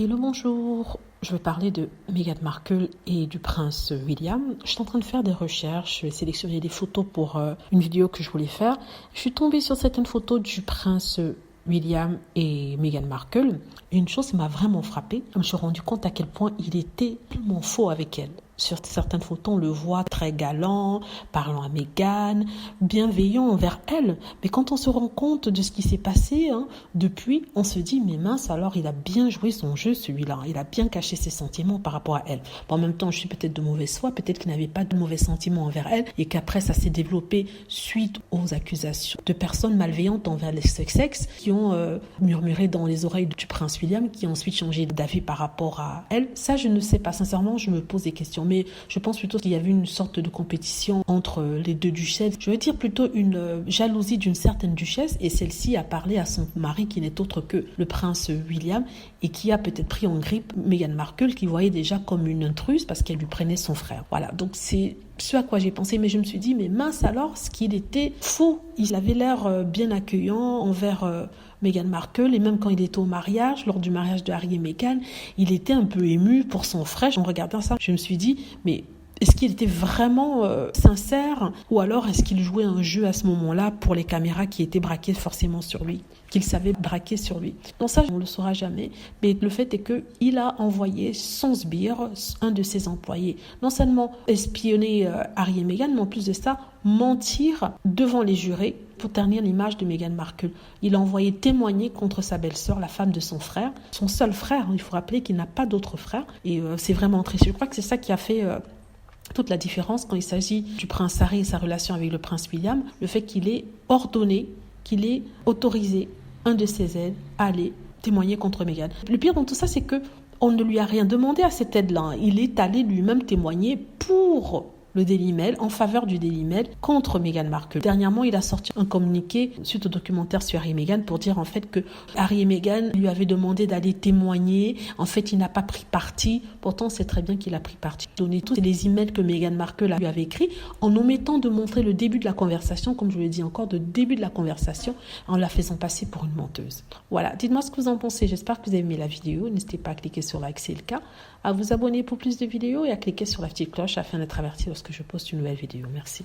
Hello, bonjour. Je vais parler de Meghan Markle et du prince William. Je suis en train de faire des recherches, je vais sélectionner des photos pour une vidéo que je voulais faire. Je suis tombée sur certaines photos du prince William et Meghan Markle. Et une chose qui m'a vraiment frappée, je me suis rendu compte à quel point il était tellement faux avec elle. Sur certaines photos, on le voit très galant, parlant à Meghan, bienveillant envers elle. Mais quand on se rend compte de ce qui s'est passé depuis, on se dit, mais mince, alors il a bien joué son jeu celui-là. Il a bien caché ses sentiments par rapport à elle. Bon, en même temps, je suis peut-être de mauvaise foi, peut-être qu'il n'avait pas de mauvais sentiments envers elle et qu'après, ça s'est développé suite aux accusations de personnes malveillantes envers les sexe qui ont murmuré dans les oreilles du prince William, qui ont ensuite changé d'avis par rapport à elle. Ça, je ne sais pas. Sincèrement, je me pose des questions. Mais je pense plutôt qu'il y avait une sorte de compétition entre les deux duchesses. Je veux dire plutôt une jalousie d'une certaine duchesse, et celle-ci a parlé à son mari qui n'est autre que le prince William et qui a peut-être pris en grippe Meghan Markle, qui voyait déjà comme une intruse parce qu'elle lui prenait son frère. Voilà, donc c'est ce à quoi j'ai pensé, mais je me suis dit, mais mince alors, ce qu'il était faux. Il avait l'air bien accueillant envers Meghan Markle, et même quand il était au mariage, lors du mariage de Harry et Meghan, il était un peu ému pour son frère. En regardant ça, je me suis dit, mais est-ce qu'il était vraiment sincère, ou alors est-ce qu'il jouait un jeu à ce moment-là pour les caméras qui étaient braquées forcément sur lui, qu'il savait braquer sur lui? Donc ça, on ne le saura jamais. Mais le fait est qu'il a envoyé son sbire, un de ses employés, non seulement espionner Harry et Meghan, mais en plus de ça, mentir devant les jurés pour ternir l'image de Meghan Markle. Il a envoyé témoigner contre sa belle-sœur, la femme de son frère, son seul frère. Il faut rappeler qu'il n'a pas d'autre frère. Et c'est vraiment triste. Je crois que c'est ça qui a fait toute la différence quand il s'agit du prince Harry et sa relation avec le prince William, le fait qu'il ait ordonné, qu'il ait autorisé un de ses aides à aller témoigner contre Meghan. Le pire dans tout ça, c'est que on ne lui a rien demandé à cette aide-là. Il est allé lui-même témoigner pour le Daily Mail, en faveur du Daily Mail, contre Meghan Markle. Dernièrement, il a sorti un communiqué suite au documentaire sur Harry et Meghan pour dire en fait que Harry et Meghan lui avaient demandé d'aller témoigner. En fait, il n'a pas pris parti. Pourtant, on sait très bien qu'il a pris parti. Donner tous les emails que Meghan Markle lui avait écrits en omettant de montrer le début de la conversation, comme je le dis encore, le début de la conversation, en la faisant passer pour une menteuse. Voilà, dites-moi ce que vous en pensez. J'espère que vous avez aimé la vidéo. N'hésitez pas à cliquer sur like si c'est le cas, à vous abonner pour plus de vidéos et à cliquer sur la petite cloche afin d'être averti lorsque je poste une nouvelle vidéo. Merci.